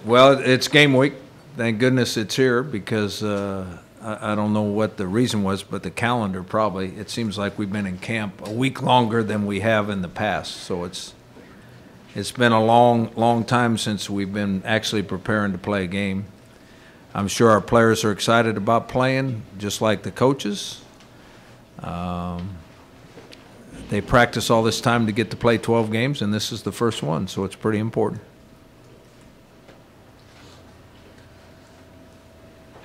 Well, it's game week. Thank goodness it's here because I don't know what the reason was, but the calendar probably. It seems like we've been in camp a week longer than we have in the past. So it's been a long time since we've been actually preparing to play a game. I'm sure our players are excited about playing, just like the coaches. They practice all this time to get to play 12 games, and this is the first one, so it's pretty important.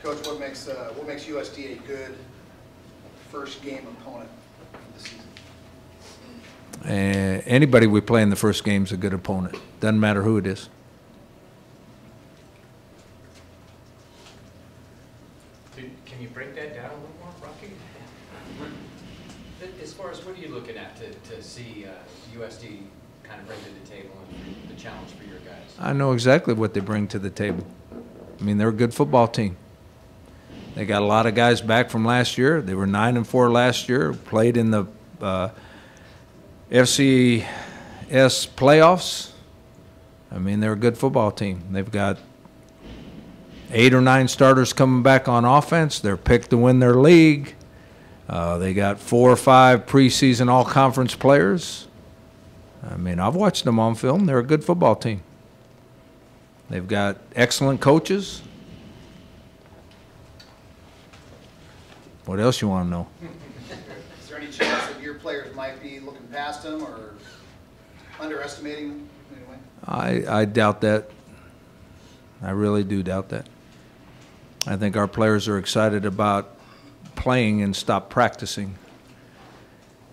Coach, what makes USD a good first game opponent of the season? Anybody we play in the first game is a good opponent. Doesn't matter who it is. Can you break that down a little more, Rocky? As far as what are you looking at to see USD kind of bring to the table and the challenge for your guys? I know exactly what they bring to the table. I mean, they're a good football team. They got a lot of guys back from last year. They were 9-4 last year, played in the FCS playoffs. I mean, they're a good football team. They've got 8 or 9 starters coming back on offense. They're picked to win their league. They got 4 or 5 preseason all-conference players. I mean, I've watched them on film. They're a good football team. They've got excellent coaches. What else you want to know? Is there any chance that your players might be looking past them or underestimating them in any way? I doubt that. I really do doubt that. I think our players are excited about playing and stop practicing.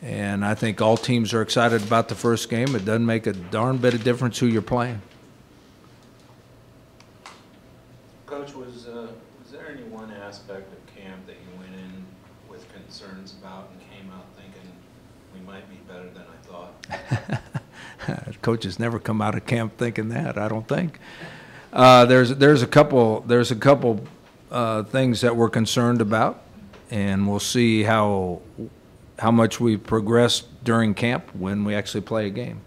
And I think all teams are excited about the first game. It doesn't make a darn bit of difference who you're playing. Coach, was there any one aspect of camp that you went in with concerns about and came out thinking we might be better than I thought? Coaches never come out of camp thinking that, I don't think. There's a couple things that we're concerned about, and we'll see how much we progress during camp when we actually play a game.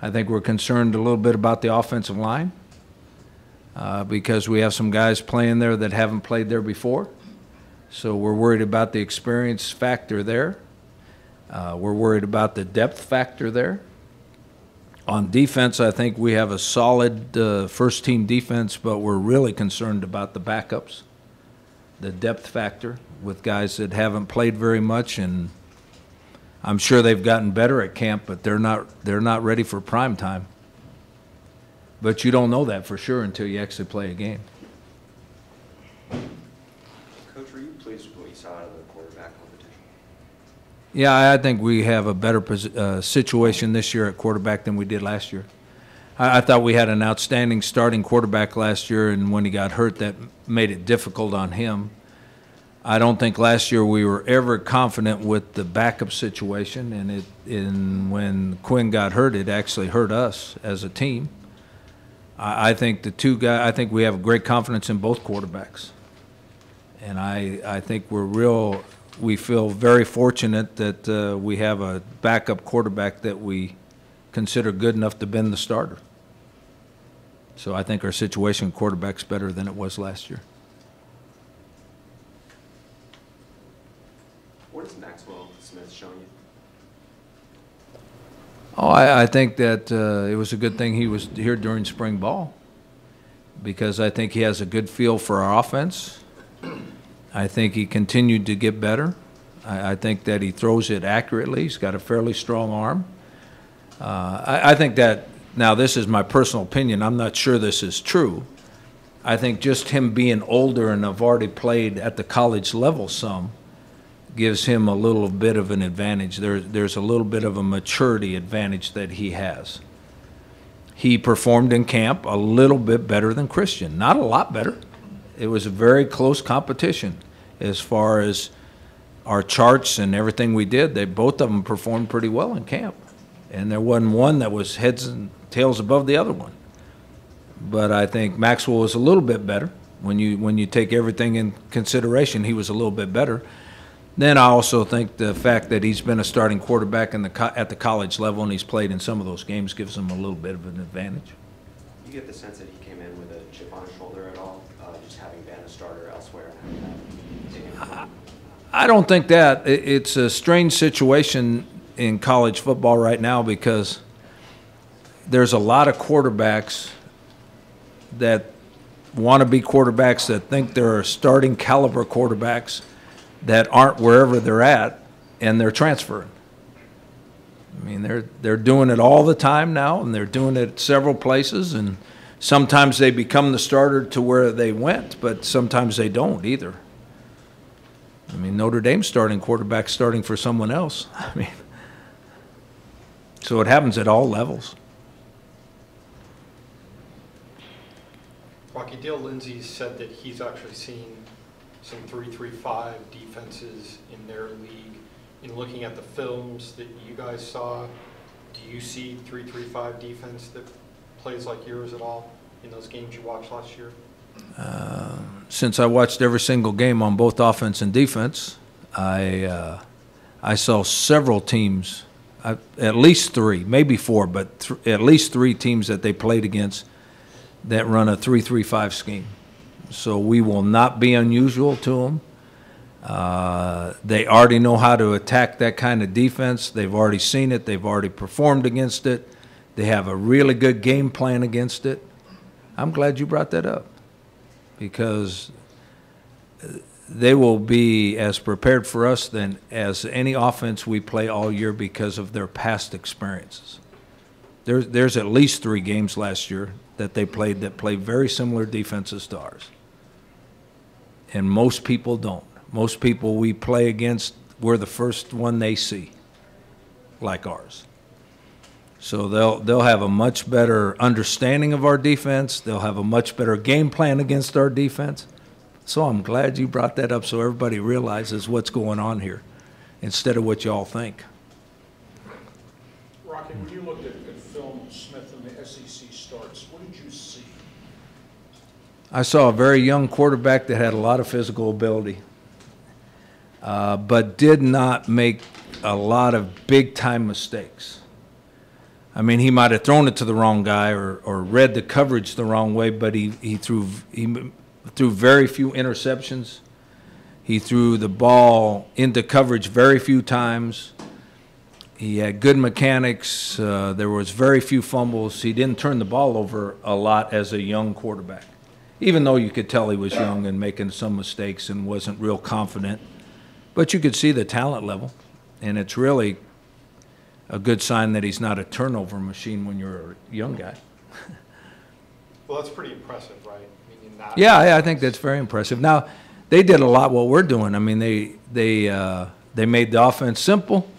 I think we're concerned a little bit about the offensive line because we have some guys playing there that haven't played there before. So we're worried about the experience factor there. We're worried about the depth factor there. On defense, I think we have a solid first-team defense, but we're really concerned about the backups, the depth factor with guys that haven't played very much, and I'm sure they've gotten better at camp, but they're not ready for prime time. But you don't know that for sure until you actually play a game. Coach, were you pleased with what you saw out of the quarterback competition? Yeah, I think we have a better situation this year at quarterback than we did last year. I thought we had an outstanding starting quarterback last year, and when he got hurt, that made it difficult on him. I don't think last year we were ever confident with the backup situation, and when Quinn got hurt, it actually hurt us as a team. I think the two guys. I think we have great confidence in both quarterbacks, and I think we feel very fortunate that we have a backup quarterback that we consider good enough to been the starter. So I think our situation at quarterback's better than it was last year. What has Maxwell Smith shown you? Oh, I think that it was a good thing he was here during spring ball because I think he has a good feel for our offense. I think he continued to get better. I think that he throws it accurately. He's got a fairly strong arm. I think that, now this is my personal opinion, I'm not sure this is true. I think just him being older and have already played at the college level some gives him a little bit of an advantage. There's a little bit of a maturity advantage that he has. He performed in camp a little bit better than Christian, not a lot better. It was a very close competition as far as our charts and everything we did. Both of them performed pretty well in camp, and there wasn't one that was heads and tails above the other one. But I think Maxwell was a little bit better. When you take everything in consideration, he was a little bit better. Then I also think the fact that he's been a starting quarterback at the college level and he's played in some of those games gives him a little bit of an advantage. you get the sense that he came in with a chip on his shoulder at all, just having been a starter elsewhere and having that taken from him? I don't think that. It's a strange situation in college football right now because there's a lot of quarterbacks that want to be quarterbacks that think they're starting caliber quarterbacks that aren't wherever they're at, and they're transferring. I mean, they're doing it all the time now, and they're doing it several places, and sometimes they become the starter to where they went, but sometimes they don't either. I mean, Notre Dame's starting quarterback starting for someone else. I mean, so it happens at all levels. Rocky, Dale Lindsey said that he's actually seen some 3-3-5 defenses in their league. In looking at the films that you guys saw, do you see 3-3-5 defense that plays like yours at all in those games you watched last year? Since I watched every single game on both offense and defense, I saw several teams, at least three, maybe four, but at least three teams that they played against that run a 3-3-5 scheme. So we will not be unusual to them. They already know how to attack that kind of defense. They've already seen it. They've already performed against it. They have a really good game plan against it. I'm glad you brought that up because they will be as prepared for us than as any offense we play all year because of their past experiences. There's at least 3 games last year that they played that play very similar defenses to ours. And most people don't. Most people we play against, we're the first one they see, like ours. So they'll have a much better understanding of our defense. They'll have a much better game plan against our defense. So I'm glad you brought that up so everybody realizes what's going on here instead of what y'all think. Rocky, when you looked at film Smith in the SEC starts, what did you see? I saw a very young quarterback that had a lot of physical ability, but did not make a lot of big-time mistakes. I mean, he might have thrown it to the wrong guy or read the coverage the wrong way, but he threw very few interceptions. He threw the ball into coverage very few times. He had good mechanics. There was very few fumbles. He didn't turn the ball over a lot as a young quarterback, even though you could tell he was young and making some mistakes and wasn't real confident. But you could see the talent level, and it's really a good sign that he's not a turnover machine when you're a young guy. Well, that's pretty impressive, right? I mean, Yeah, I think that's very impressive. Now, they did a lot what we're doing. I mean, they made the offense simple.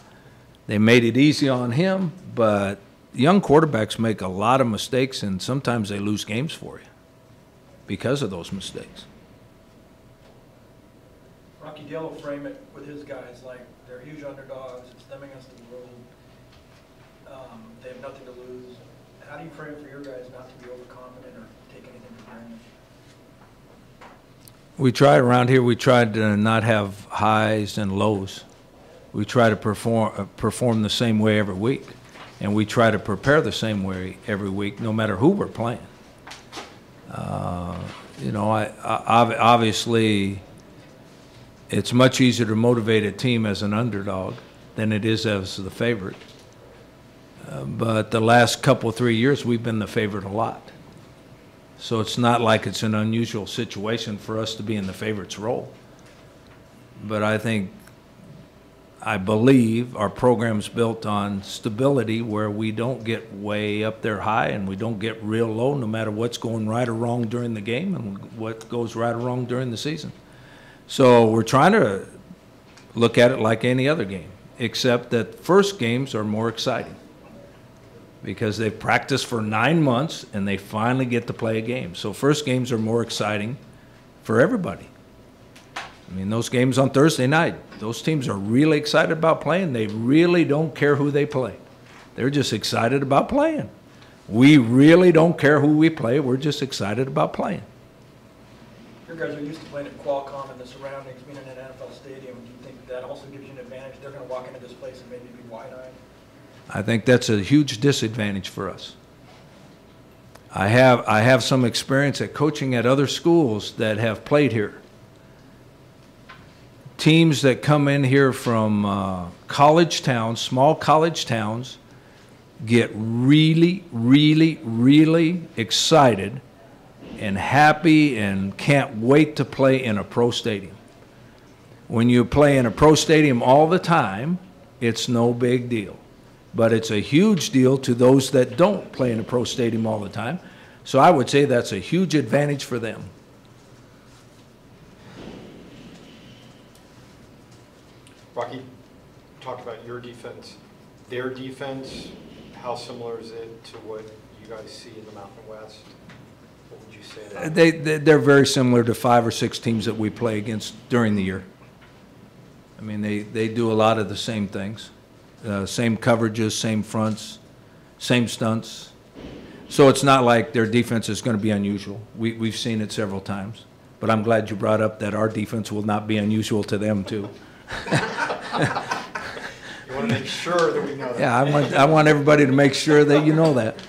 They made it easy on him, but young quarterbacks make a lot of mistakes, and sometimes they lose games for you because of those mistakes. Rocky Dale will frame it with his guys like they're huge underdogs. It's them against the world. They have nothing to lose. How do you frame for your guys not to be overconfident or take anything for granted? We try around here. We try to not have highs and lows. We try to perform the same way every week, and we try to prepare the same way every week, no matter who we're playing. Obviously, it's much easier to motivate a team as an underdog than it is as the favorite. But the last couple, 3 years, we've been the favorite a lot. So it's not like it's an unusual situation for us to be in the favorite's role. But I believe our program's built on stability where we don't get way up there high and we don't get real low no matter what's going right or wrong during the game and what goes right or wrong during the season. So we're trying to look at it like any other game, except that first games are more exciting because they've practiced for 9 months and they finally get to play a game. So first games are more exciting for everybody. I mean, those games on Thursday night, those teams are really excited about playing. They really don't care who they play. They're just excited about playing. We really don't care who we play. We're just excited about playing. Your guys are used to playing at Qualcomm and the surroundings, being in an NFL stadium. Do you think that also gives you an advantage? They're going to walk into this place and maybe be wide-eyed? I think that's a huge disadvantage for us. I have some experience at coaching at other schools that have played here. Teams that come in here from college towns, small college towns, get really, really, really excited and happy and can't wait to play in a pro stadium. When you play in a pro stadium all the time, it's no big deal. But it's a huge deal to those that don't play in a pro stadium all the time. So I would say that's a huge advantage for them. Rocky, talked about your defense. Their defense, how similar is it to what you guys see in the Mountain West? What would you say? They're very similar to 5 or 6 teams that we play against during the year. I mean, they do a lot of the same things. Same coverages, same fronts, same stunts. So it's not like their defense is going to be unusual. We've seen it several times. But I'm glad you brought up that our defense will not be unusual to them, too. You want to make sure that we know that. Yeah, I want everybody to make sure that you know that.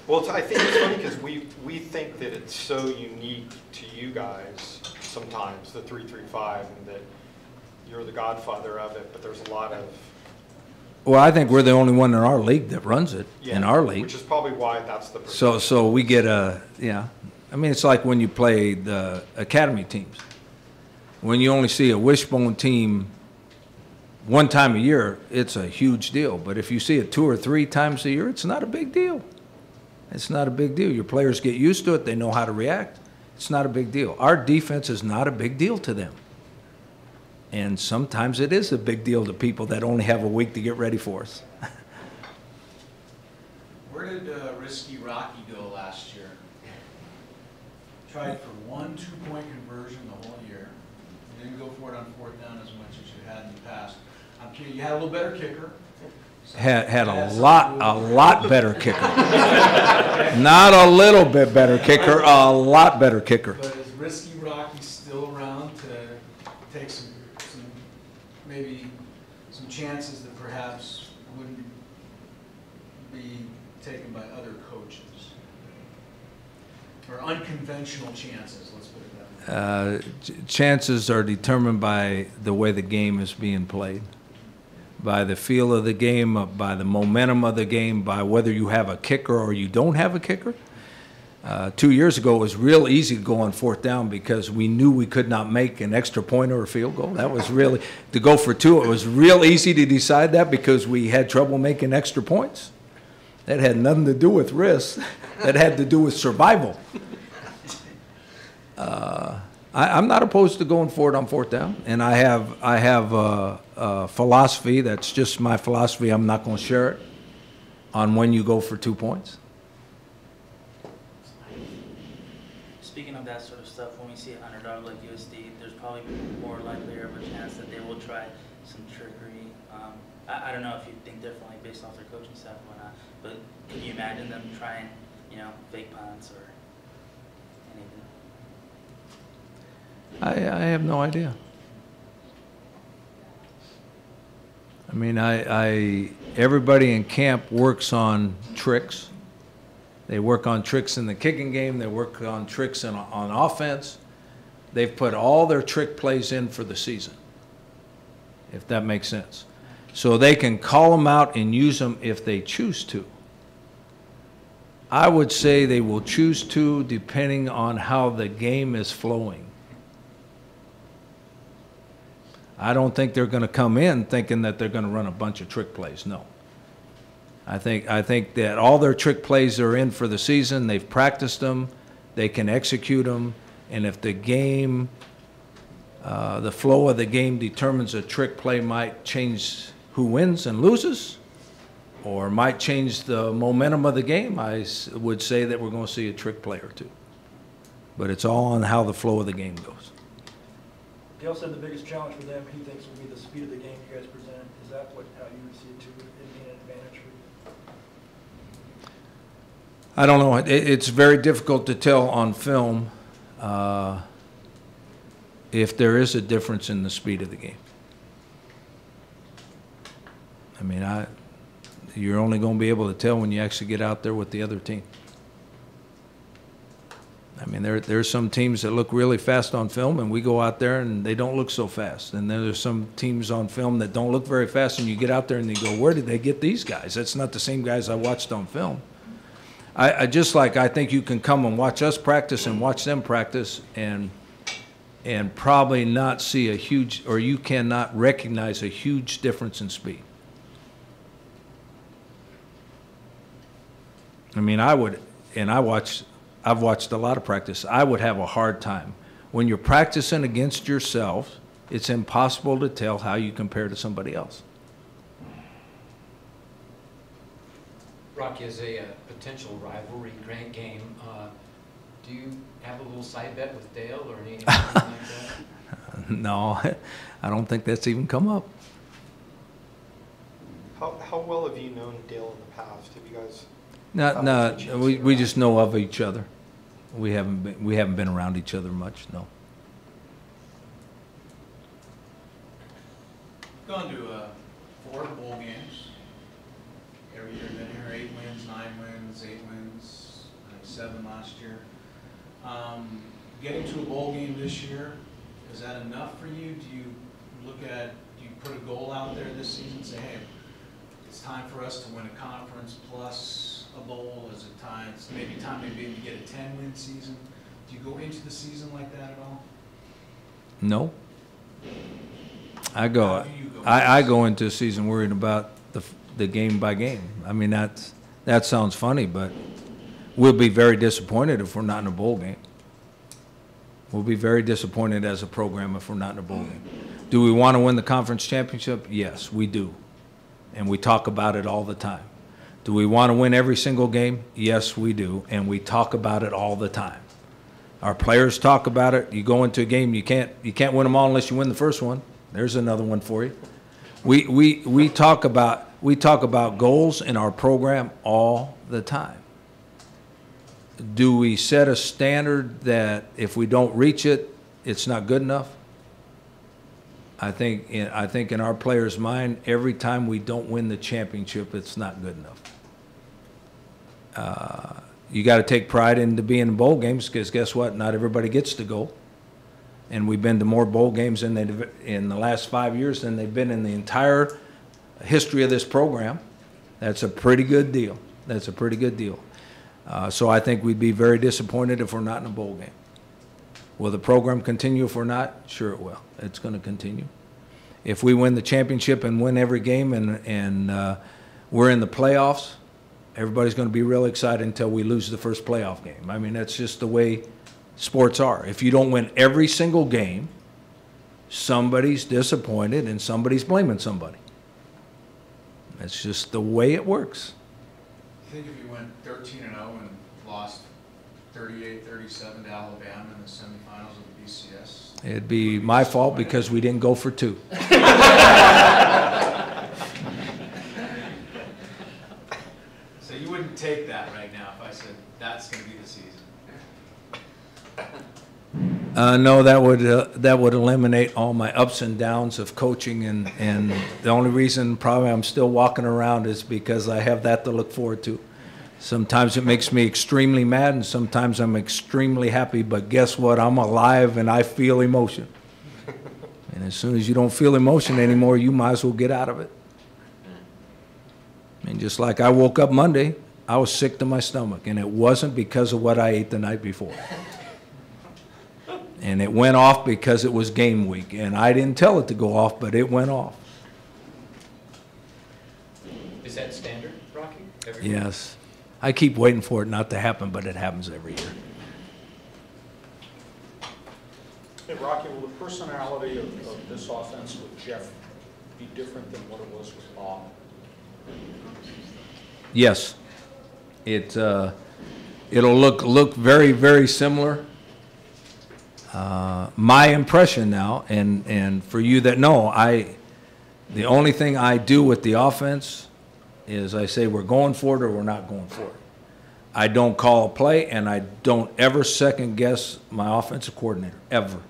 Well, I think it's funny because we think that it's so unique to you guys sometimes, the 3-3-5, and that you're the godfather of it, but there's a lot of... Well, I think we're the only one in our league that runs it, in our league. Which is probably why that's the percentage. So we get yeah. I mean, it's like when you play the academy teams. When you only see a wishbone team one time a year, it's a huge deal. But if you see it 2 or 3 times a year, it's not a big deal. It's not a big deal. Your players get used to it. They know how to react. It's not a big deal. Our defense is not a big deal to them. And sometimes it is a big deal to people that only have a week to get ready for us. Where did Risky Rocky go last year? Tried for 1 2-point conversion the whole year. You didn't go for it on 4th down as much as you had in the past. I'm kidding. You had a little better kicker. Had a lot better kicker. Not a little bit better kicker, a lot better kicker. But is Risky Rocky still around to take maybe some chances that perhaps wouldn't be taken by other coaches? Or unconventional chances, let's put it that way. Chances are determined by the way the game is being played, by the feel of the game, by the momentum of the game, by whether you have a kicker or you don't have a kicker. 2 years ago, it was real easy to go on 4th down because we knew we could not make an extra point or a field goal. That was really, to go for 2, it was real easy to decide that because we had trouble making extra points. That had nothing to do with risk. That had to do with survival. I'm not opposed to going for it on 4th down, and I have a philosophy that's just my philosophy. I'm not going to share it on when you go for 2 points. Speaking of that sort of stuff, when we see an underdog like USD, there's probably more likely of a chance that they will try some trickery. I don't know if you think differently based off their coaching staff or whatnot, but can you imagine them trying, fake punts or anything? I have no idea. I mean, everybody in camp works on tricks. They work on tricks in the kicking game. They work on tricks on offense. They've put all their trick plays in for the season, if that makes sense. So they can call them out and use them if they choose to. I would say they will choose to depending on how the game is flowing. I don't think they're going to come in thinking that they're going to run a bunch of trick plays. No. I think that all their trick plays are in for the season. They've practiced them. They can execute them. And if the game, the flow of the game determines a trick play might change who wins and loses, or might change the momentum of the game, I would say that we're going to see a trick play or 2. But it's all on how the flow of the game goes. Dale said the biggest challenge for them, he thinks, will be the speed of the game you guys present. Is that how you would see it too, it being an advantage for you? I don't know. It's very difficult to tell on film if there is a difference in the speed of the game. I mean, you're only going to be able to tell when you actually get out there with the other team. I mean, there's some teams that look really fast on film, and we go out there and they don't look so fast. And then there's some teams on film that don't look very fast, and you get out there and you go, where did they get these guys? That's not the same guys I watched on film. I just like, I think you can come and watch us practice and watch them practice and probably not see a huge, or you cannot recognize a huge difference in speed. I mean, I would, and I've watched a lot of practice. I would have a hard time. When you're practicing against yourself, it's impossible to tell how you compare to somebody else. Rocky, as a potential rivalry grand game, do you have a little side bet with Dale or anything like that? No, I don't think that's even come up. How well have you known Dale in the past? Have you guys? No, we just know of each other. We haven't been around each other much. No. Gone to 4 bowl games. Every year been here, 8 wins, 9 wins, 8 wins, I think 7 last year. Getting to a bowl game this year, is that enough for you? Do you put a goal out there this season, say, hey, it's time for us to win a conference plus a bowl? Is it time, it's maybe time to get a 10-win season? Do you go into the season like that at all? No. I go into a season worried about the game by game. I mean, that sounds funny, but we'll be very disappointed if we're not in a bowl game. We'll be very disappointed as a program if we're not in a bowl game. Do we want to win the conference championship? Yes, we do. And we talk about it all the time. Do we want to win every single game? Yes, we do. And we talk about it all the time. Our players talk about it. You go into a game, you can't win them all unless you win the first one. There's another one for you. We talk about goals in our program all the time. Do we set a standard that if we don't reach it, it's not good enough? I think in our players' mind, every time we don't win the championship, it's not good enough. You got to take pride into being in bowl games because guess what? Not everybody gets to go. And we've been to more bowl games in the last 5 years than they've been in the entire history of this program. That's a pretty good deal. That's a pretty good deal. So I think we'd be very disappointed if we're not in a bowl game. Will the program continue if we're not? Sure it will. It's going to continue. If we win the championship and win every game and we're in the playoffs, everybody's going to be real excited until we lose the first playoff game. I mean, that's just the way sports are. If you don't win every single game, somebody's disappointed and somebody's blaming somebody. That's just the way it works. I think if you went 13-0 and lost 38-37 to Alabama in the semifinals of the BCS, it'd be my fault because we didn't go for 2. So you wouldn't take that right now if I said that's going to be the season? No, that would eliminate all my ups and downs of coaching, and the only reason probably I'm still walking around is because I have that to look forward to. Sometimes it makes me extremely mad, and sometimes I'm extremely happy, but guess what? I'm alive and I feel emotion. And as soon as you don't feel emotion anymore, you might as well get out of it. And just like I woke up Monday, I was sick to my stomach, and it wasn't because of what I ate the night before. And it went off because it was game week, and I didn't tell it to go off, but it went off. Is that standard, Rocky? Yes. I keep waiting for it not to happen, but it happens every year. Hey, Rocky, will the personality of this offense with Jeff be different than what it was with Bob? Yes. It'll look very, very similar. My impression now, and for you that know, the only thing I do with the offense is I say we're going for it or we're not going for it. I don't call a play, and I don't ever second guess my offensive coordinator, ever.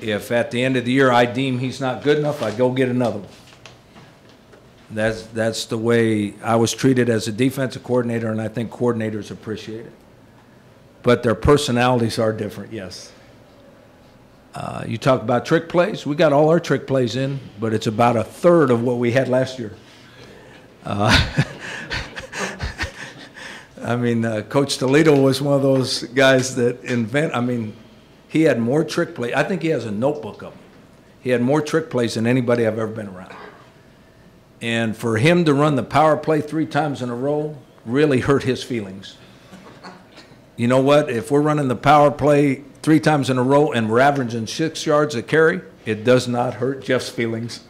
If at the end of the year I deem he's not good enough, I go get another one. That's the way I was treated as a defensive coordinator, and I think coordinators appreciate it. but their personalities are different, yes. You talk about trick plays. We got all our trick plays in, but it's about a third of what we had last year. I mean, Coach Toledo was one of those guys that he had more trick plays. I think he has a notebook of them. He had more trick plays than anybody I've ever been around. And for him to run the power play 3 times in a row really hurt his feelings. You know what? If we're running the power play 3 times in a row and we're averaging 6 yards a carry, it does not hurt Jeff's feelings.